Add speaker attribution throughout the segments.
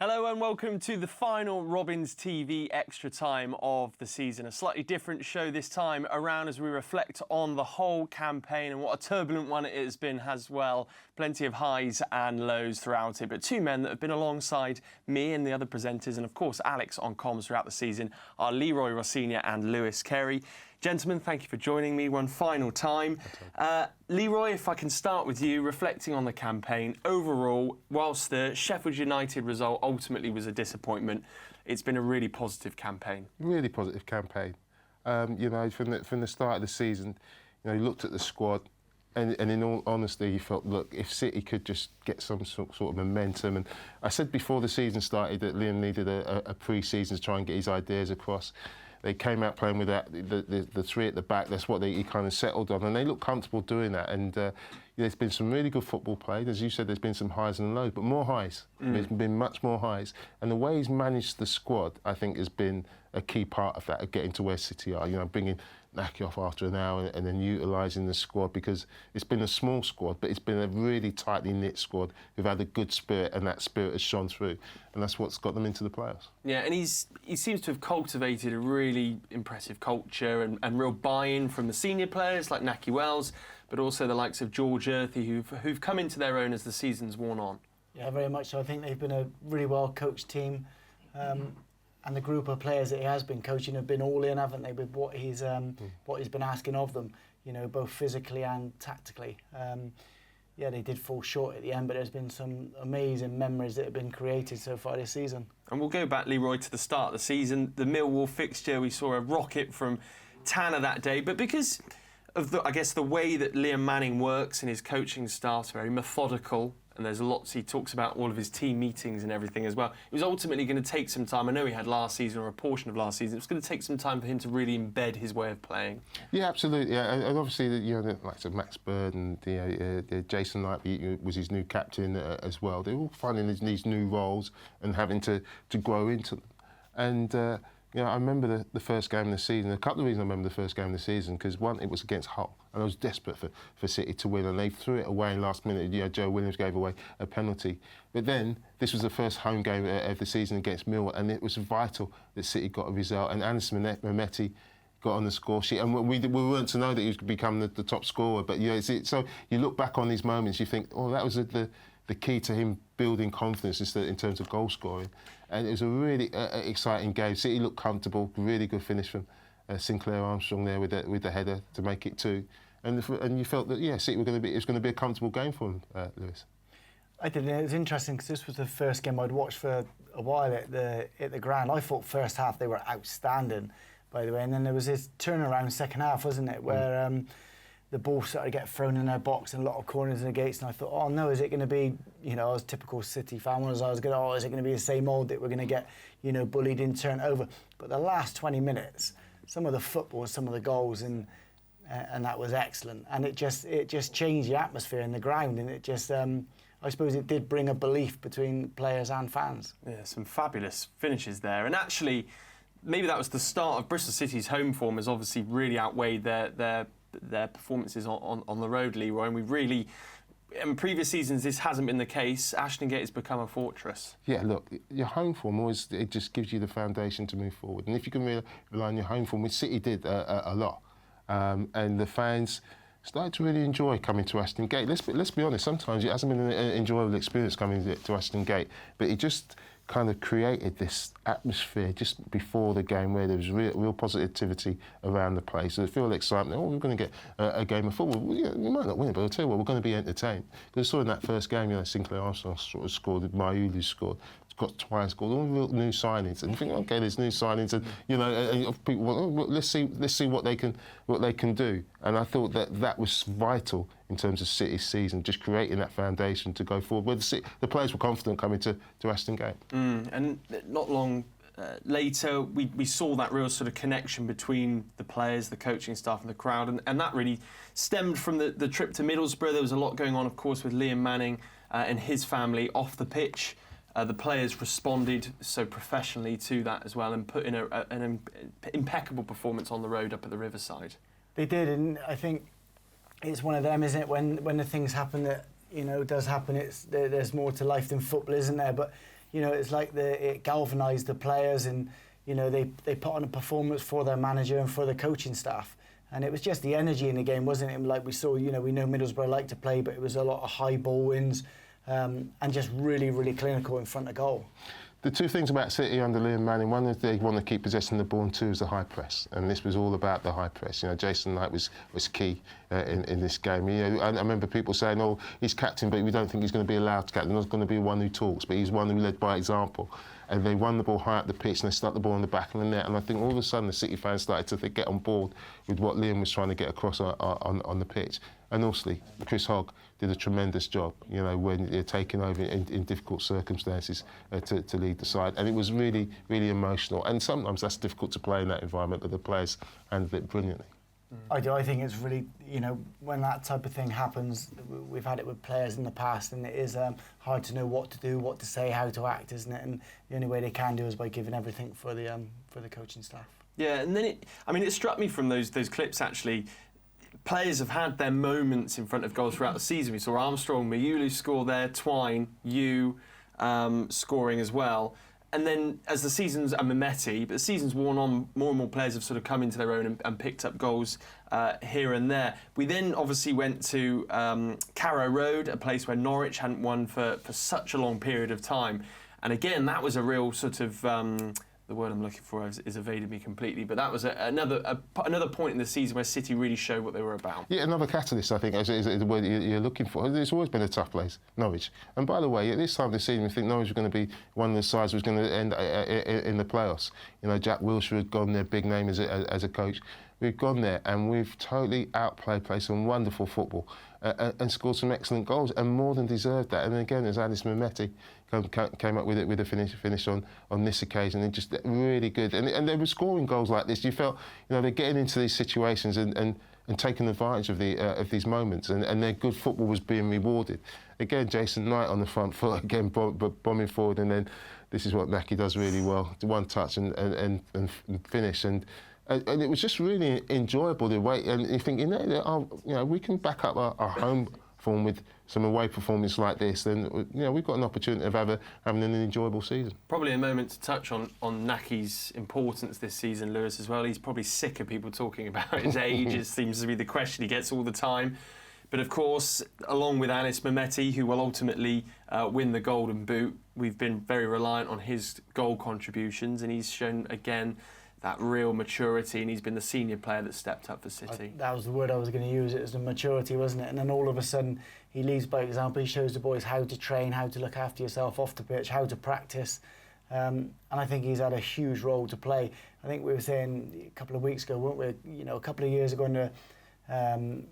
Speaker 1: Hello and welcome to the final Robins TV Extra Time of the season. A slightly different show this time around as we reflect on the whole campaign and what a turbulent one it has been as well. Plenty of highs and lows throughout it, but two men that have been alongside me and the other presenters and of course Alex on comms throughout the season are Leroy Rosenior and Lewis Carey. Gentlemen, thank you for joining me one final time. Leroy, if I can start with you, reflecting on the campaign. Overall, whilst the Sheffield United result ultimately was a disappointment, it's been a really positive campaign.
Speaker 2: Really positive campaign. You know, from the start of the season, you know, you looked at the squad and in all honesty, you felt, look, if City could just get some sort of momentum. And I said before the season started that Liam needed a pre-season to try and get his ideas across. They came out playing with that, the three at the back. That's what he kind of settled on, and they look comfortable doing that. And there's been some really good football played. As you said, there's been some highs and lows, but more highs. There's been much more highs. And the way he's managed the squad, I think, has been a key part of that, of getting to where City are. You know, bringing Naki off after an hour and then utilising the squad, because it's been a small squad, but it's been a really tightly knit squad who've had a good spirit, and that spirit has shone through, and that's what's got them into the playoffs. Yeah,
Speaker 1: and he seems to have cultivated a really impressive culture and real buy-in from the senior players like Naki Wells, but also the likes of George Earthy, who've come into their own as the season's worn on.
Speaker 3: Yeah, very much so. I think they've been a really well-coached team. And the group of players that he has been coaching have been all in, haven't they, with what he's been asking of them, you know, both physically and tactically. Yeah, they did fall short at the end, but there's been some amazing memories that have been created so far this season.
Speaker 1: And we'll go back, Leroy, to the start of the season. The Millwall fixture, we saw a rocket from Tanner that day, but because of the way that Liam Manning works and his coaching staff's very methodical, and there's lots, he talks about all of his team meetings and everything as well. It was ultimately going to take some time. I know he had last season or a portion of last season. It was going to take some time for him to really embed his way of playing.
Speaker 2: Yeah, absolutely. Yeah. And obviously, you know, like so Max Bird and Jason Knight was his new captain as well. They're all finding these new roles and having to grow into them. And you know, I remember the first game of the season. A couple of reasons I remember the first game of the season, because one, it was against Hull, and I was desperate for City to win, and they threw it away last minute. You know, Joe Williams gave away a penalty. But then, this was the first home game of the season against Millwall, and it was vital that City got a result, and Anderson Mehmeti got on the score sheet, and we weren't to know that he was going to become the top scorer. But yeah, so you look back on these moments, you think, oh, that was the key to him building confidence in terms of goal scoring. And it was a really exciting game. City looked comfortable, really good finish from Sinclair Armstrong there with the header to make it 2. And you felt that, yeah, City it was going to be a comfortable game for him, Lewis.
Speaker 3: I did. It was interesting because this was the first game I'd watched for a while at the ground. I thought first half they were outstanding, by the way. And then there was this turnaround second half, wasn't it, where the ball started to get thrown in their box and a lot of corners and against, and I thought, oh no, is it going to be, you know, I was a typical City fan, is it going to be the same old that we're going to get, you know, bullied in, turned over? But the last 20 minutes, some of the football, some of the goals, and that was excellent, and it just changed the atmosphere in the ground, and it just, I suppose it did bring a belief between players and fans.
Speaker 1: Yeah, some fabulous finishes there, and actually, maybe that was the start of Bristol City's home form has obviously really outweighed their performances on the road, Leroy, and we really, in previous seasons, this hasn't been the case. Ashton Gate has become a fortress.
Speaker 2: Yeah, look, your home form always, it just gives you the foundation to move forward. And if you can rely on your home form, which City did a lot, and the fans started to really enjoy coming to Ashton Gate. Let's be honest, sometimes it hasn't been an enjoyable experience coming to Ashton Gate, but it just kind of created this atmosphere just before the game where there was real positivity around the place. So I feel excitement. Oh, we're going to get a game of football. Well, yeah, we might not win it, but I'll tell you what, we're going to be entertained. Because I saw in that first game, you know, Sinclair Armstrong sort of scored, Mayulu scored, got twice scored, all real new signings. And you think, okay, there's new signings, and you know, and people, well, let's see what they can do. And I thought that was vital in terms of City's season, just creating that foundation to go forward. Where the players were confident coming to Ashton Gate.
Speaker 1: And not long later, we saw that real sort of connection between the players, the coaching staff and the crowd, and that really stemmed from the trip to Middlesbrough. There was a lot going on, of course, with Liam Manning and his family off the pitch. The players responded so professionally to that as well and put in an impeccable performance on the road up at the Riverside.
Speaker 3: They did, and I think it's one of them, isn't it? When the things happen that, you know, does happen, there's more to life than football, isn't there? But it's like it galvanised the players, and they put on a performance for their manager and for the coaching staff. And it was just the energy in the game, wasn't it? Like we saw, we know Middlesbrough like to play, but it was a lot of high ball wins and just really, really clinical in front of goal.
Speaker 2: The two things about City under Liam Manning, one is they want to keep possessing the ball, and two is the high press. And this was all about the high press. Jason Knight was key in this game. I remember people saying, oh, he's captain, but we don't think he's going to be allowed to captain. He's not going to be one who talks, but he's one who led by example. And they won the ball high up the pitch, and they stuck the ball in the back of the net. And I think all of a sudden the City fans started to get on board with what Liam was trying to get across on the pitch. And also, Chris Hogg did a tremendous job, when you're taking over in difficult circumstances to lead the side. And it was really, really emotional. And sometimes that's difficult to play in that environment, but the players handled it brilliantly.
Speaker 3: I do. I think it's really, when that type of thing happens, we've had it with players in the past, and it is hard to know what to do, what to say, how to act, isn't it? And the only way they can do is by giving everything for the coaching staff.
Speaker 1: Yeah, and then it struck me from those clips actually. Players have had their moments in front of goals throughout the season. We saw Armstrong, Mayulu score there, Twine, scoring as well. And then as the season's, and Mehmeti, but the season's worn on, more and more players have sort of come into their own and picked up goals here and there. We then obviously went to Carrow Road, a place where Norwich hadn't won for such a long period of time. And again, that was a real sort of, the word I'm looking for is evaded me completely, but that was another point in the season where City really showed what they were about. Yeah,
Speaker 2: another catalyst, I think, is the word you're looking for. It's always been a tough place, Norwich. And by the way, at this time of the season, we think Norwich was going to be one of the sides who was going to end in the playoffs. Jack Wilshere had gone there, big name as a coach. We've gone there and we've totally played some wonderful football and scored some excellent goals, and more than deserved that. And again, as Anis Mehmeti came up with it with a finish on this occasion, and just really good. And they were scoring goals like this. You felt, they're getting into these situations and taking advantage of these moments, and their good football was being rewarded. Again, Jason Knight on the front foot, again bombing forward, and then this is what Naki does really well: one touch and finish. And it was just really enjoyable the way. And you think, we can back up our home form with some away performance like this, then we've got an opportunity of having an enjoyable season.
Speaker 1: Probably a moment to touch on Naki's importance this season, Lewis, as well. He's probably sick of people talking about his age. It seems to be the question he gets all the time. But of course, along with Anis Mehmeti, who will ultimately win the Golden Boot, we've been very reliant on his goal contributions, and he's shown again that real maturity, and he's been the senior player that stepped up for City.
Speaker 3: That was the word I was going to use. It was the maturity, wasn't it? And then all of a sudden, he leads by example. He shows the boys how to train, how to look after yourself off the pitch, how to practice. And I think he's had a huge role to play. I think we were saying a couple of weeks ago, weren't we? A couple of years ago under the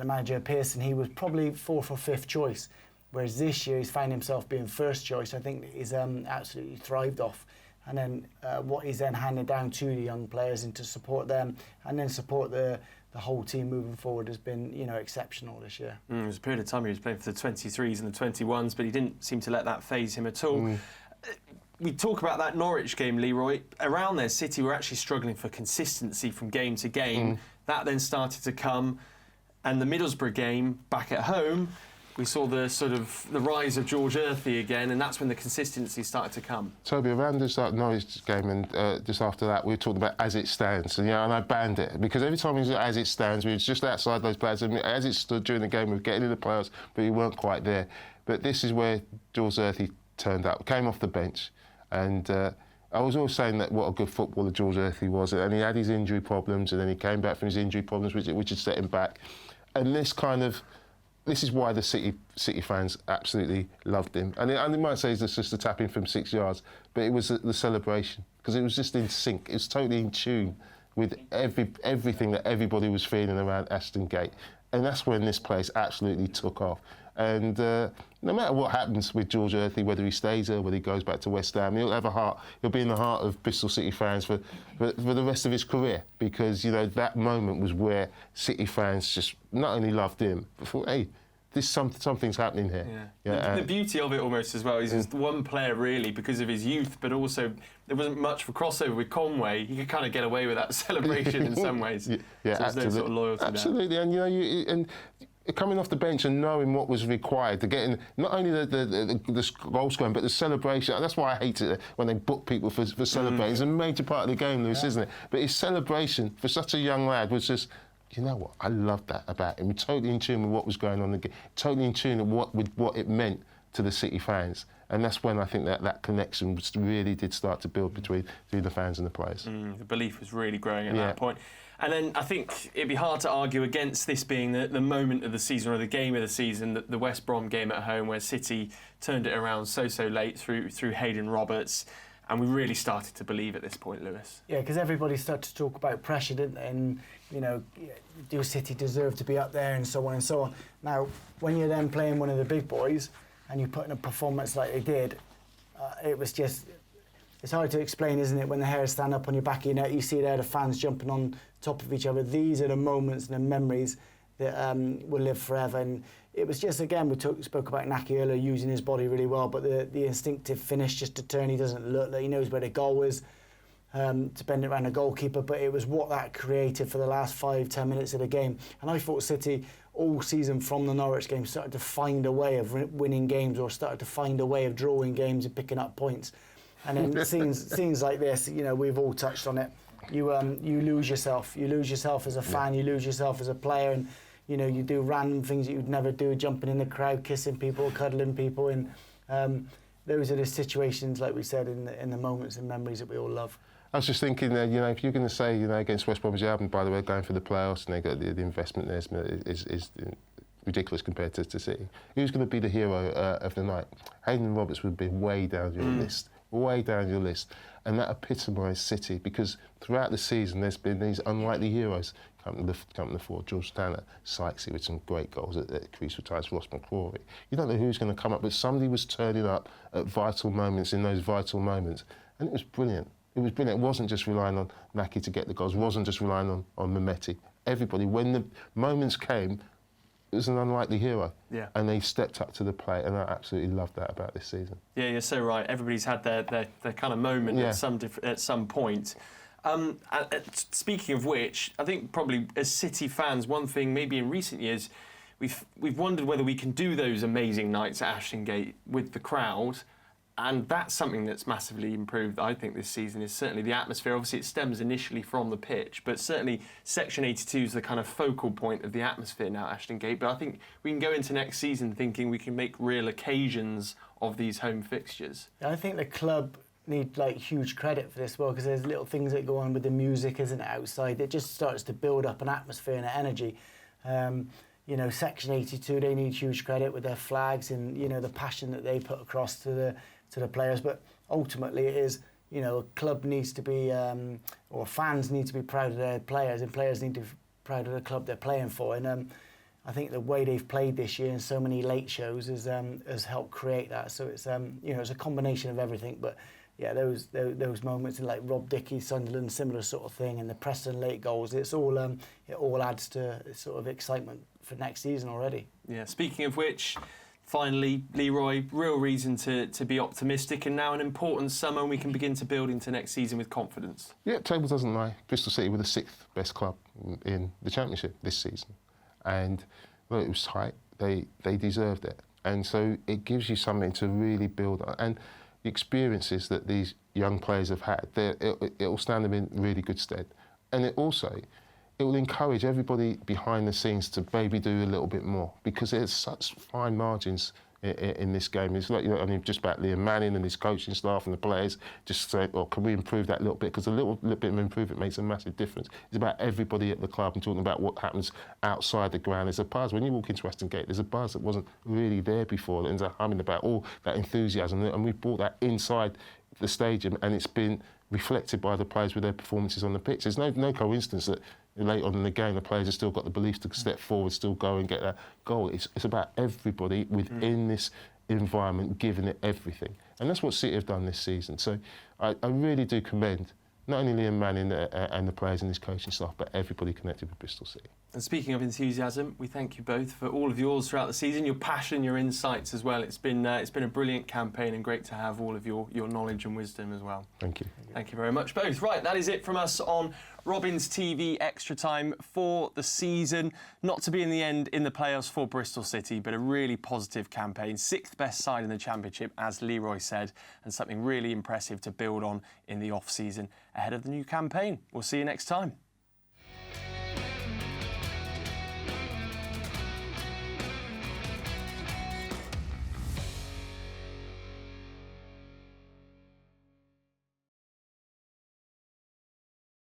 Speaker 3: manager Pearson, he was probably fourth or fifth choice. Whereas this year, he's found himself being first choice. I think he's absolutely thrived off. And then what he's then handed down to the young players and to support them and then support the whole team moving forward has been, exceptional this year.
Speaker 1: There was a period of time he was playing for the 23s and the 21s, but he didn't seem to let that faze him at all. We talk about that Norwich game, Leroy. Around there, City were actually struggling for consistency from game to game. That then started to come, and the Middlesbrough game back at home, we saw the rise of George Earthy again, and that's when the consistency started to come.
Speaker 2: Toby, around this Norwich game and just after that, we were talking about as it stands, and I banned it because every time we said as it stands, we were just outside those players. And as it stood during the game, we were getting in the playoffs, but we weren't quite there. But this is where George Earthy turned up, came off the bench, and I was always saying that what a good footballer George Earthy was, and he had his injury problems, and then he came back from his injury problems, which had set him back, and this is why the City fans absolutely loved him. And they might say it's just a tap-in from 6 yards, but it was the celebration, because it was just in sync. It was totally in tune with everything that everybody was feeling around Aston Gate. And that's when this place absolutely took off. And no matter what happens with George Earthy, whether he stays there, whether he goes back to West Ham, he'll have a heart. He'll be in the heart of Bristol City fans for the rest of his career, because that moment was where City fans just not only loved him, but thought, hey, something's happening here.
Speaker 1: The beauty of it almost as well is just one player really because of his youth, but also there wasn't much for crossover with Conway. He could kind of get away with that celebration in some ways.
Speaker 2: Yeah,
Speaker 1: so there's no sort of loyalty
Speaker 2: absolutely.
Speaker 1: there.
Speaker 2: And coming off the bench and knowing what was required to get in, not only the goal scoring, but the celebration. And that's why I hate it when they book people for celebrating. It's a major part of the game, Lewis, isn't it? But his celebration for such a young lad was just, you know what, I loved that about him. Totally in tune with what was going on in the game, totally in tune with what it meant to the City fans. And that's when I think that connection really did start to build between the fans and the players.
Speaker 1: The belief was really growing at that point. And then I think it'd be hard to argue against this being the moment of the season or the game of the season, the West Brom game at home where City turned it around so late through Hayden Roberts. And we really started to believe at this point, Lewis.
Speaker 3: Yeah, because everybody started to talk about pressure, didn't they? And, you know, do City deserve to be up there and so on and so on. Now, when you're then playing one of the big boys and you put in a performance like they did, it was just... It's hard to explain, isn't it, when the hairs stand up on your back of your neck, you see there the fans jumping on top of each other. These are the moments and the memories that will live forever. And it was just, again, we spoke about Naki earlier, using his body really well, but the instinctive finish just to turn, he doesn't look like he knows where the goal is, to bend it around the goalkeeper, but it was what that created for the last 5-10 minutes of the game. And I thought City, all season from the Norwich game, started to find a way of winning games or started to find a way of drawing games and picking up points. And then scenes like this, you know, we've all touched on it. You lose yourself. You lose yourself as a fan. You lose yourself as a player, and you know you do random things that you'd never do, jumping in the crowd, kissing people, cuddling people, and those are the situations, like we said, in the moments and memories that we all love.
Speaker 2: I was just thinking, you know, if you're going to say, you know, against West Bromwich Albion, by the way, going for the playoffs, and they got the investment there is ridiculous compared to City. Who's going to be the hero of the night? Hayden Roberts would be way down your list. Way down your list, and that epitomised City, because throughout the season there's been these unlikely heroes come to the fore. George Tanner, Sykesy with some great goals at crucial times, Ross McCrory. You don't know who's going to come up, but somebody was turning up at vital moments, in those vital moments, and it was brilliant. It was brilliant. It wasn't just relying on Naki to get the goals, it wasn't just relying on Mehmeti. Everybody, when the moments came, it was an unlikely hero.
Speaker 1: Yeah.
Speaker 2: And they stepped up to the plate, and I absolutely loved that about this season.
Speaker 1: Yeah, you're so right. Everybody's had their kind of moment at some point. Speaking of which, I think probably as City fans, one thing maybe in recent years, we've wondered whether we can do those amazing nights at Ashton Gate with the crowd. And that's something that's massively improved, I think, this season, is certainly the atmosphere. Obviously, it stems initially from the pitch, but certainly Section 82 is the kind of focal point of the atmosphere now at Ashton Gate. But I think we can go into next season thinking we can make real occasions of these home fixtures.
Speaker 3: I think the club need huge credit for this, well, because there's little things that go on with the music, isn't it, outside. It just starts to build up an atmosphere and an energy. You know, Section 82, they need huge credit with their flags and, you know, the passion that they put across to the players. But ultimately it is, you know, a club needs to be, or fans need to be proud of their players, and players need to be proud of the club they're playing for. And I think the way they've played this year and so many late shows has helped create that. So it's, you know, it's a combination of everything. But yeah, those moments, and like Rob Dickey, Sunderland, similar sort of thing, and the Preston late goals, it's all it all adds to sort of excitement for next season already.
Speaker 1: Yeah. Speaking of which, finally, Leroy, real reason to be optimistic, and now an important summer, and we can begin to build into next season with confidence.
Speaker 2: Yeah, table doesn't lie. Bristol City were the 6th best club in the Championship this season, and well, it was tight. They deserved it, and so it gives you something to really build on. And the experiences that these young players have had, it will stand them in really good stead. And it will encourage everybody behind the scenes to maybe do a little bit more, because there's such fine margins in this game. It's like, you know, I mean, just about Liam Manning and his coaching staff and the players just say, oh, can we improve that a little bit? Because a little bit of improvement makes a massive difference. It's about everybody at the club and talking about what happens outside the ground. There's a buzz. When you walk into Ashton Gate, there's a buzz that wasn't really there before. There's a humming about all that enthusiasm, and we brought that inside the stadium, and it's been reflected by the players with their performances on the pitch. There's no coincidence that late on in the game, the players have still got the belief to step forward, still go and get that goal. It's about everybody within this environment giving it everything. And that's what City have done this season. So I really do commend not only Liam Manning and the players and his coaching staff, but everybody connected with Bristol City.
Speaker 1: And speaking of enthusiasm, we thank you both for all of yours throughout the season, your passion, your insights as well. It's been a brilliant campaign and great to have all of your knowledge and wisdom as well.
Speaker 2: Thank you.
Speaker 1: Thank you very much, both. Right, that is it from us on Robins TV Extra Time for the season. Not to be in the end in the playoffs for Bristol City, but a really positive campaign. 6th best side in the Championship, as Leroy said, and something really impressive to build on in the off-season ahead of the new campaign. We'll see you next time.